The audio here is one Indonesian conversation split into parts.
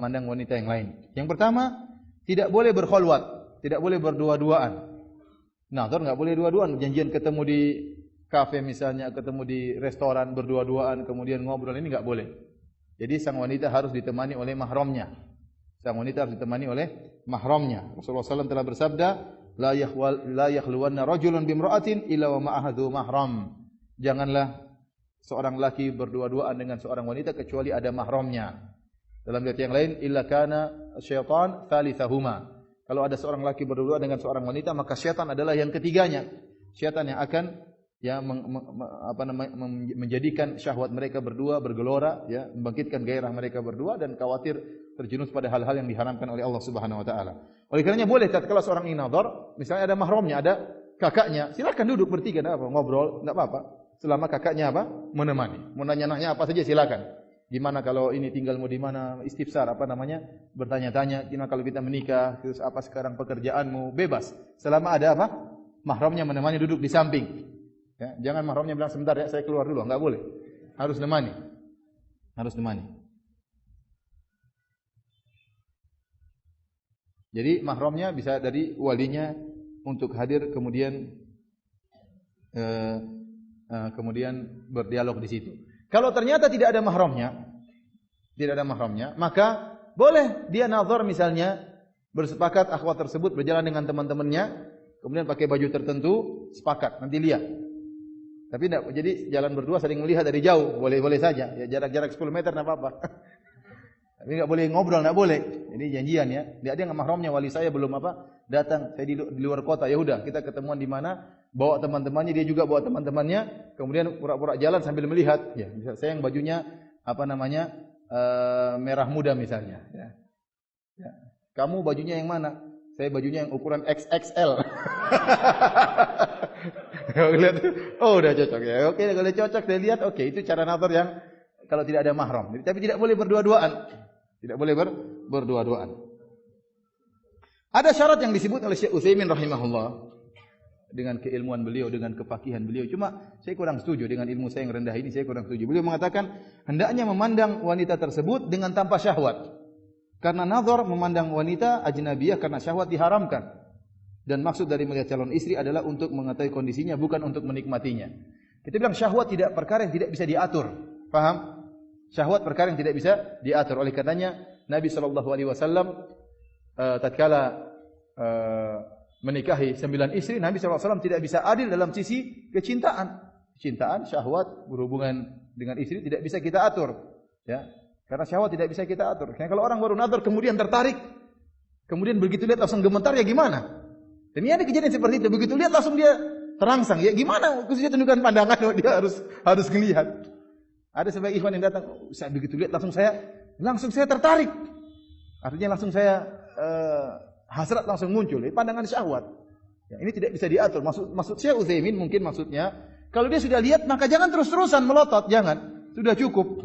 memandang wanita yang lain. Yang pertama, tidak boleh berkholwat, tidak boleh berdua-duaan. Nazar enggak boleh dua-duaan, janjian ketemu di kafe misalnya, ketemu di restoran berdua-duaan, kemudian ngobrol, ini enggak boleh. Jadi sang wanita harus ditemani oleh mahramnya. Sang wanita harus ditemani oleh mahramnya. Rasulullah SAW telah bersabda, la yakhluwanna rajulun bimra'atin illa wa ma'ahadhu mahram. Janganlah seorang laki berdua-duaan dengan seorang wanita kecuali ada mahramnya. Dalam riwayat yang lain, illa kana syaitan thalithahuma. Kalau ada seorang laki berdua dengan seorang wanita, maka syaitan adalah yang ketiganya. Syaitan yang akan menjadikan syahwat mereka berdua bergelora, ya, membangkitkan gairah mereka berdua dan khawatir terjerumus pada hal-hal yang diharamkan oleh Allah Subhanahu wa taala. Oleh karenanya boleh tatkala seorang ini nazar, misalnya ada mahramnya, ada kakaknya, silakan duduk bertiga, enggak apa, ngobrol, enggak apa-apa. Selama kakaknya apa? Menemani. Mau nanya-nanya apa saja silakan. Gimana kalau ini tinggalmu di mana? Istifsar bertanya-tanya, gimana kalau kita menikah? Terus apa sekarang pekerjaanmu? Bebas. Selama ada apa? Mahramnya menemani duduk di samping. Ya, jangan mahramnya bilang sebentar ya, saya keluar dulu. Enggak boleh. Harus nemani. Harus nemani. Jadi mahramnya bisa dari walinya untuk hadir kemudian berdialog di situ. Kalau ternyata tidak ada mahramnya, maka boleh dia nazar misalnya, bersepakat akhwat tersebut berjalan dengan teman-temannya, kemudian pakai baju tertentu, sepakat, nanti lihat. Tapi tidak, jadi jalan berdua saling melihat dari jauh, boleh-boleh saja, ya jarak-jarak 10 meter enggak apa-apa. Tapi enggak boleh ngobrol, enggak boleh. Jadi janjian ya. Dia ada mahramnya, wali saya belum datang, saya di luar kota. Ya udah, kita ketemuan di mana? Bawa teman-temannya, dia juga bawa teman-temannya, kemudian pura-pura jalan sambil melihat. Ya, misal saya yang bajunya merah muda misalnya. Ya. Ya. Kamu bajunya yang mana? Saya bajunya yang ukuran XXL. Lihat, oh udah cocok ya. Oke, kalau cocok saya lihat, oke, itu cara nazar yang kalau tidak ada mahram. Tapi tidak boleh berdua-duaan. Tidak boleh berdua-duaan. Ada syarat yang disebut oleh Syekh Utsaimin rahimahullah. Dengan keilmuan beliau, dengan kefakihan beliau. Cuma saya kurang setuju dengan ilmu saya yang rendah ini, saya kurang setuju. Beliau mengatakan hendaknya memandang wanita tersebut dengan tanpa syahwat. Karena nazar memandang wanita ajnabiyah karena syahwat diharamkan. Dan maksud dari melihat calon istri adalah untuk mengetahui kondisinya, bukan untuk menikmatinya. Kita bilang syahwat tidak perkara yang tidak bisa diatur. Paham? Syahwat perkara yang tidak bisa diatur. Oleh karenanya Nabi SAW tatkala menikahi 9 istri, Nabi SAW tidak bisa adil dalam sisi kecintaan. Cintaan, syahwat, berhubungan dengan istri tidak bisa kita atur. Ya, karena syahwat tidak bisa kita atur. Karena kalau orang baru nazar kemudian tertarik, kemudian begitu lihat langsung gemetar, ya gimana? Dan ini ada kejadian seperti itu. Begitu lihat langsung dia terangsang. Ya gimana? Khususnya tunjukkan pandangan, dia harus melihat. Ada sebagai ikhwan yang datang, saya begitu lihat langsung saya tertarik. Artinya langsung saya hasrat langsung muncul, pandangan syahwat. Ya, ini tidak bisa diatur. Maksud Syekh Utsaimin mungkin maksudnya, kalau dia sudah lihat maka jangan terus-terusan melotot, jangan. Sudah cukup.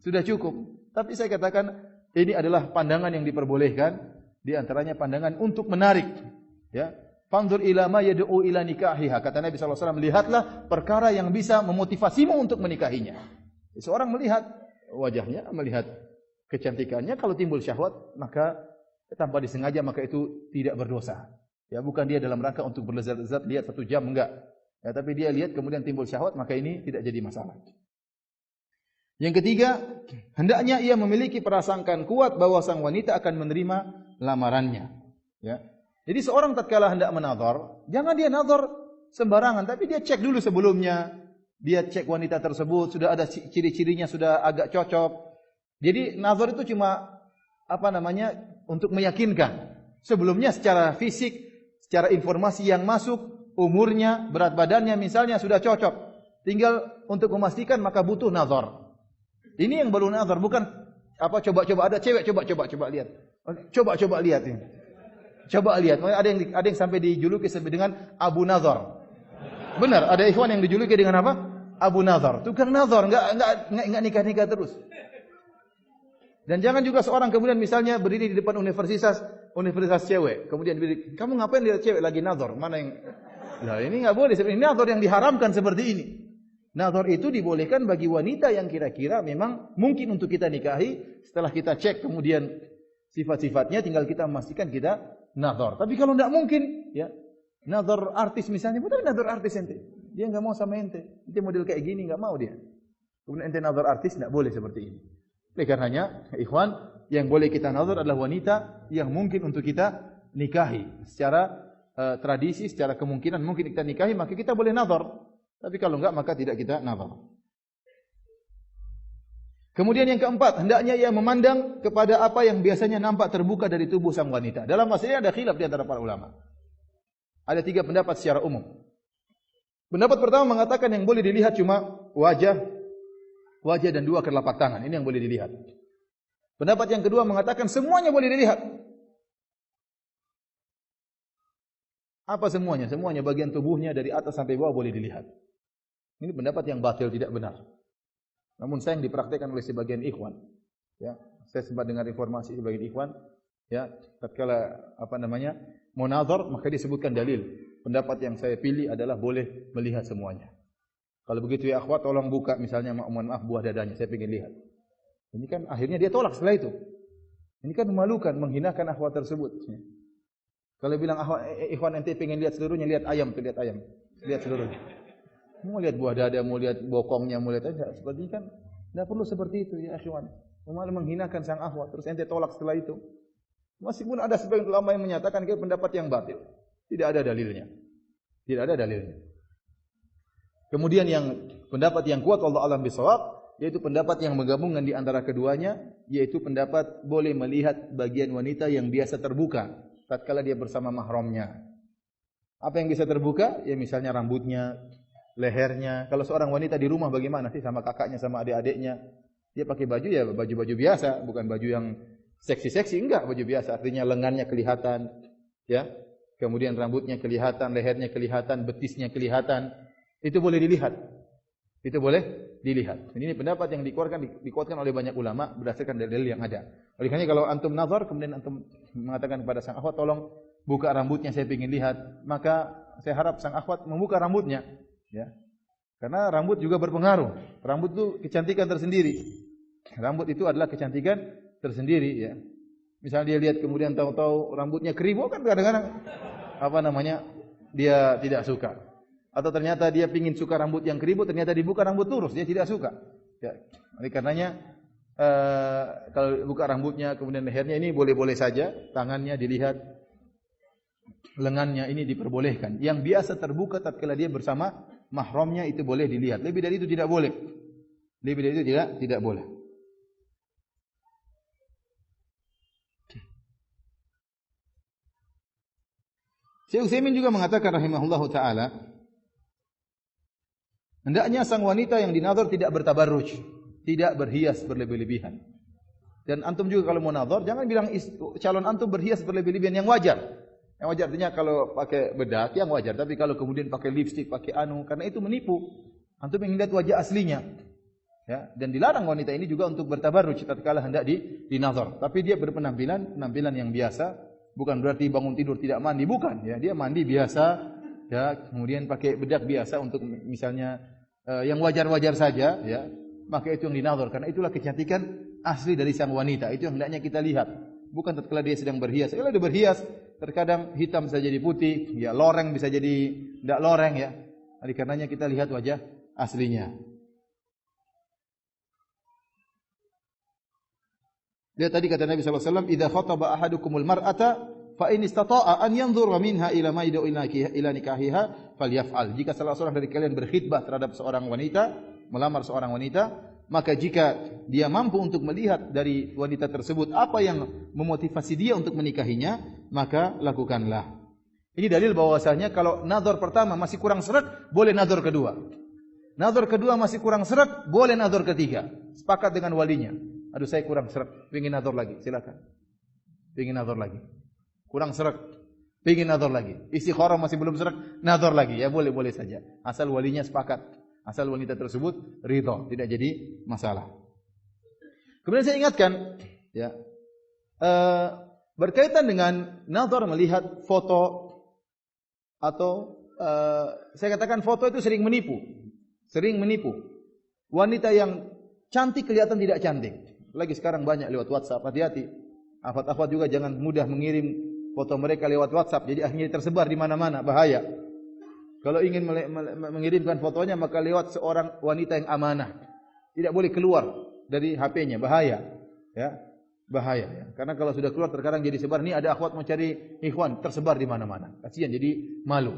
Sudah cukup. Tapi saya katakan ini adalah pandangan yang diperbolehkan, di antaranya pandangan untuk menarik. Ya, fanzur ila ma yad'u ila nikahiha. Kata Nabi sallallahu alaihi wasallam, lihatlah perkara yang bisa memotivasimu untuk menikahinya. Seorang melihat wajahnya, melihat kecantikannya, kalau timbul syahwat maka tanpa disengaja maka itu tidak berdosa. Ya, bukan dia dalam rangka untuk berlezat-lezat lihat 1 jam, enggak. Ya, tapi dia lihat kemudian timbul syahwat, maka ini tidak jadi masalah. Yang ketiga, hendaknya ia memiliki prasangkaan kuat bahwa sang wanita akan menerima lamarannya. Ya. Jadi seorang tatkala hendak menazar, jangan dia nazar sembarangan, tapi dia cek dulu sebelumnya. Dia cek wanita tersebut, sudah ada ciri-cirinya, sudah agak cocok. Jadi nazar itu cuma untuk meyakinkan. Sebelumnya secara fisik, secara informasi yang masuk, umurnya, berat badannya misalnya sudah cocok. Tinggal untuk memastikan maka butuh nazar. Ini yang baru nazar, bukan coba-coba ada cewek coba lihat. Coba lihat ini. Coba lihat. Ada yang sampai dijuluki dengan Abu Nazar. Benar, ada ikhwan yang dijuluki dengan apa? Abu Nazar. Tukang nazar, enggak nikah-nikah terus. Dan jangan juga seorang kemudian misalnya berdiri di depan universitas cewek, kemudian berdiri, kamu ngapain lihat cewek lagi nazar? Mana yang? Nah, ini enggak boleh. Ini nazar yang diharamkan seperti ini. Nazar itu dibolehkan bagi wanita yang kira-kira memang mungkin untuk kita nikahi. Setelah kita cek kemudian sifat-sifatnya, tinggal kita memastikan kita nazar. Tapi kalau tidak mungkin, ya nazar artis misalnya, betul nazar artis ente. Dia enggak mau sama ente. Ente model kayak gini enggak mau dia. Kemudian ente nazar artis tidak boleh seperti ini. Oleh karenanya, ikhwan, yang boleh kita nazar adalah wanita yang mungkin untuk kita nikahi. Secara tradisi, secara kemungkinan mungkin kita nikahi, maka kita boleh nazar. Tapi kalau enggak, maka tidak kita nazar. Kemudian yang keempat, hendaknya ia memandang kepada apa yang biasanya nampak terbuka dari tubuh sang wanita. Dalam masalah ini ada khilaf di antara para ulama. Ada 3 pendapat secara umum. Pendapat pertama mengatakan yang boleh dilihat cuma wajah dan 2 telapak tangan. Ini yang boleh dilihat. Pendapat yang kedua mengatakan semuanya boleh dilihat. Apa semuanya? Semuanya bagian tubuhnya dari atas sampai bawah boleh dilihat. Ini pendapat yang batil, tidak benar. Namun sayang dipraktikkan oleh sebagian ikhwan. Ya, saya sempat dengar informasi sebagian ikhwan, ya, tatkala mau nazar, maka disebutkan dalil. Pendapat yang saya pilih adalah boleh melihat semuanya. Kalau begitu ya akhwat, tolong buka misalnya mohon maaf buah dadanya, saya ingin lihat. Ini kan akhirnya dia tolak setelah itu. Ini kan memalukan, menghinakan akhwat tersebut. Kalau bilang ikhwan ente pengen lihat seluruhnya, lihat ayam, lihat seluruhnya. Mau lihat buah dada, mau lihat bokongnya, mau lihat aja. Seperti ini kan tidak perlu seperti itu ya ikhwan. Malah menghinakan sang akhwat, terus ente tolak setelah itu. Meskipun ada sebagian ulama yang menyatakan itu pendapat yang batil. Tidak ada dalilnya. Tidak ada dalilnya. Kemudian yang pendapat yang kuat Allah alam bisawab, yaitu pendapat yang menggabungkan di antara keduanya, yaitu pendapat boleh melihat bagian wanita yang biasa terbuka tatkala dia bersama mahramnya. Apa yang bisa terbuka? Ya misalnya rambutnya, lehernya. Kalau seorang wanita di rumah bagaimana sih sama kakaknya, sama adik-adiknya? Dia pakai baju ya baju-baju biasa, bukan baju yang seksi-seksi, enggak, baju biasa. Artinya lengannya kelihatan, ya. Kemudian rambutnya kelihatan, lehernya kelihatan, betisnya kelihatan. Itu boleh dilihat. Itu boleh dilihat. Ini pendapat yang dikuatkan oleh banyak ulama berdasarkan dalil yang ada. Oleh karena kalau antum nazar kemudian antum mengatakan kepada sang akhwat, tolong buka rambutnya, saya ingin lihat, maka saya harap sang akhwat membuka rambutnya, ya. Karena rambut juga berpengaruh. Rambut itu kecantikan tersendiri. Rambut itu adalah kecantikan tersendiri, ya. Misalnya dia lihat kemudian tahu-tahu rambutnya keribu, kan kadang-kadang dia tidak suka. Atau ternyata dia pingin suka rambut yang keribu, ternyata dibuka rambut lurus, dia tidak suka. Ya. Oleh karenanya kalau buka rambutnya kemudian lehernya ini boleh-boleh saja, tangannya dilihat, lengannya ini diperbolehkan. Yang biasa terbuka tatkala dia bersama mahramnya itu boleh dilihat. Lebih dari itu tidak boleh. Lebih dari itu tidak boleh. Syekh Utsaimin juga mengatakan rahimahullahu taala, hendaknya sang wanita yang dinazar tidak bertabarruj, tidak berhias berlebih-lebihan. Dan antum juga kalau mau nazar jangan bilang calon antum berhias berlebih-lebihan, yang wajar. Yang wajar artinya kalau pakai bedak yang wajar, tapi kalau kemudian pakai lipstik, pakai karena itu menipu. Antum ingin lihat wajah aslinya. Ya, dan dilarang wanita ini juga untuk bertabarruj tatkala hendak dinazar. Tapi dia berpenampilan yang biasa. Bukan berarti bangun tidur tidak mandi, bukan. Ya, dia mandi biasa, ya, kemudian pakai bedak biasa untuk misalnya yang wajar-wajar saja, ya. Maka itu yang dinazar, karena itulah kecantikan asli dari sang wanita. Itu yang hendaknya kita lihat. Bukan tatkala dia sedang berhias. Kalau dia berhias, terkadang hitam bisa jadi putih, ya, loreng bisa jadi tidak loreng, ya. Oleh karenanya kita lihat wajah aslinya. Dia tadi kata Nabi sallallahu alaihi wasallam, "Idza khataba ahadukumul mar'ata fa in istata'a an yanzura minha ila ma yad'u ila nikahiha falyaf'al." Jika salah seorang dari kalian berkhitbah terhadap seorang wanita, melamar seorang wanita, maka jika dia mampu untuk melihat dari wanita tersebut apa yang memotivasi dia untuk menikahinya, maka lakukanlah. Ini dalil bahwasanya kalau nazar pertama masih kurang seret, boleh nazar kedua. Nazar kedua masih kurang seret, boleh nazar ketiga. Sepakat dengan walinya. Aduh, saya kurang seret, pengin nazar lagi, silakan. Pengin nazar lagi. Kurang seret, pengin nazar lagi. Istikharah masih belum seret, nazar lagi. Ya boleh-boleh saja. Asal walinya sepakat. Asal wanita tersebut ridha, tidak jadi masalah. Kemudian saya ingatkan, ya, berkaitan dengan nazar melihat foto atau saya katakan foto itu sering menipu. Sering menipu. Wanita yang cantik kelihatan tidak cantik. Lagi sekarang banyak lewat WhatsApp, hati-hati. Akhwat-akhwat juga jangan mudah mengirim foto mereka lewat WhatsApp, jadi akhirnya tersebar di mana-mana, bahaya. Kalau ingin mengirimkan fotonya maka lewat seorang wanita yang amanah. Tidak boleh keluar dari HP-nya, bahaya. Ya, bahaya. Ya. Karena kalau sudah keluar terkadang jadi sebar. Ini ada akhwat mau cari ikhwan, tersebar di mana-mana. Kasihan, jadi malu.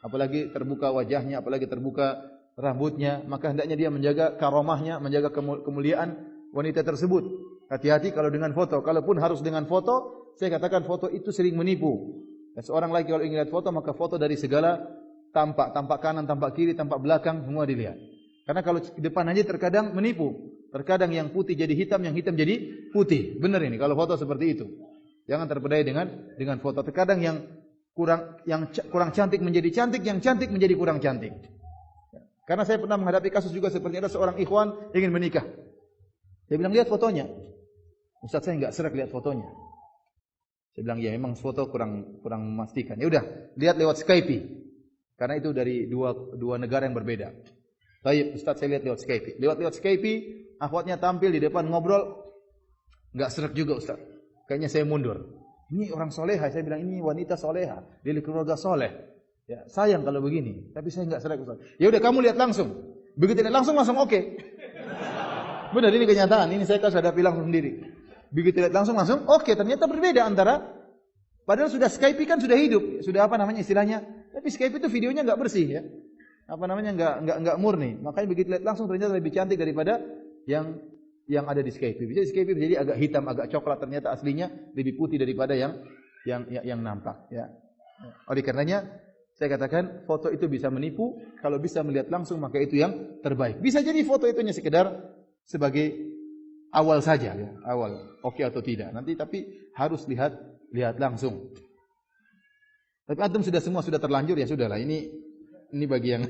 Apalagi terbuka wajahnya, apalagi terbuka rambutnya, maka hendaknya dia menjaga karomahnya, menjaga kemuliaan wanita tersebut. Hati-hati kalau dengan foto. Kalaupun harus dengan foto, saya katakan foto itu sering menipu. Dan seorang lagi kalau ingin lihat foto, maka foto dari segala tampak kanan, tampak kiri, tampak belakang, semua dilihat. Karena kalau di depan aja terkadang menipu. Terkadang yang putih jadi hitam, yang hitam jadi putih. Benar ini kalau foto seperti itu. Jangan terpedaya dengan foto. Terkadang yang kurang cantik menjadi cantik, yang cantik menjadi kurang cantik. Karena saya pernah menghadapi kasus juga seperti ada seorang ikhwan ingin menikah. Dia bilang, lihat fotonya. Ustaz, saya enggak serak lihat fotonya. Saya bilang, ya memang foto kurang memastikan. Ya udah, lihat lewat Skype. Karena itu dari dua negara yang berbeda. Baik, Ustaz, saya lihat lewat Skype. Lewat Skype, akhwatnya tampil di depan ngobrol, enggak serak juga, Ustaz. Kayaknya saya mundur. Ini orang soleha, saya bilang ini wanita soleha, dari keluarga soleh. Ya, sayang kalau begini, tapi saya enggak serak, Ustaz. Ya udah, kamu lihat langsung. Begitu lihat langsung oke. Benar, ini kenyataan. Ini saya harus hadapi langsung sendiri. Begitu lihat langsung oke. Ternyata berbeda antara, padahal sudah Skype kan sudah hidup, sudah apa namanya istilahnya. Tapi Skype itu videonya enggak bersih ya. Apa namanya enggak murni. Makanya begitu lihat langsung ternyata lebih cantik daripada yang ada di Skype. Jadi Skype jadi agak hitam, agak coklat, ternyata aslinya lebih putih daripada yang nampak ya. Oleh karenanya saya katakan foto itu bisa menipu, kalau bisa melihat langsung maka itu yang terbaik. Bisa jadi foto itu hanya sekedar sebagai awal saja ya, awal. Oke atau tidak. Nanti tapi harus lihat langsung. Tapi antum semua sudah terlanjur ya sudahlah. Ini bagi yang